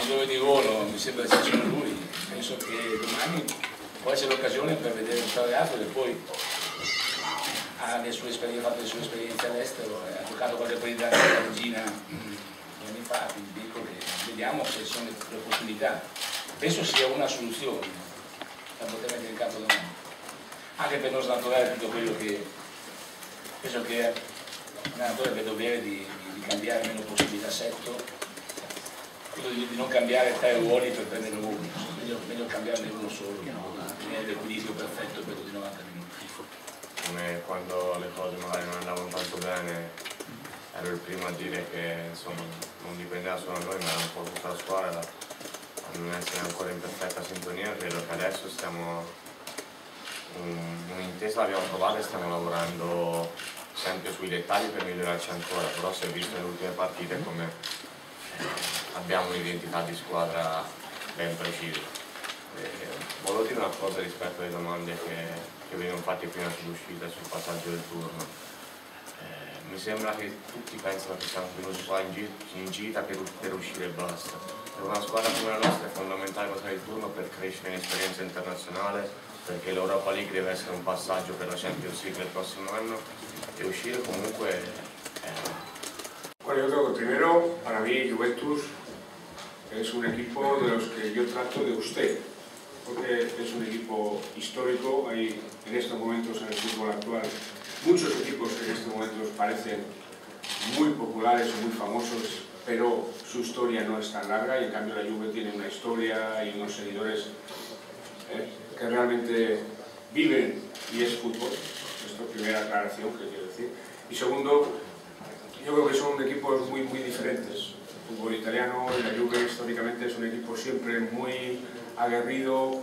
Dove di ruolo mi sembra che sia lui, penso che domani può essere l'occasione per vedere un ragazzo che poi ha fatto le sue esperienze all'estero, ha giocato qualche partita anche alla Regina anni fa, quindi dico che vediamo se sono le opportunità. Penso sia una soluzione da poter mettere in campo domani, anche per non snaturare tutto quello che penso che un allenatore abbia dovere di cambiare meno possibilità assetto, di non cambiare 3 ruoli per prendere uno, meglio cambiarne uno solo, tenere l'equilibrio perfetto per tutti i 90 minuti. Come quando le cose magari non andavano tanto bene, ero il primo a dire che insomma non dipendeva solo da noi, ma era un po' tutta la squadra a non essere ancora in perfetta sintonia. Credo che adesso stiamo un'intesa l'abbiamo trovata e stiamo lavorando sempre sui dettagli per migliorarci ancora, però si è visto nelle ultime partite come abbiamo un'identità di squadra ben precisa. Volevo dire una cosa rispetto alle domande che venivano fatte prima sull'uscita e sul passaggio del turno. Mi sembra che tutti pensano che siamo venuti qua in gita per uscire e basta. Per una squadra come la nostra è fondamentale passare il turno per crescere in esperienza internazionale, perché l'Europa League deve essere un passaggio per la Champions League il prossimo anno e uscire comunque. Bueno, yo creo que primero, para mí, Juventus es un equipo de los que yo trato de usted, porque es un equipo histórico. Hay en estos momentos en el fútbol actual muchos equipos que en estos momentos parecen muy populares o muy famosos, pero su historia no es tan larga, y en cambio la Juve tiene una historia y unos seguidores que realmente viven, y es fútbol. Esto es primera aclaración que quiero decir. Y segundo, yo creo que son equipos muy diferentes. El fútbol italiano y la Juve históricamente es un equipo siempre muy aguerrido,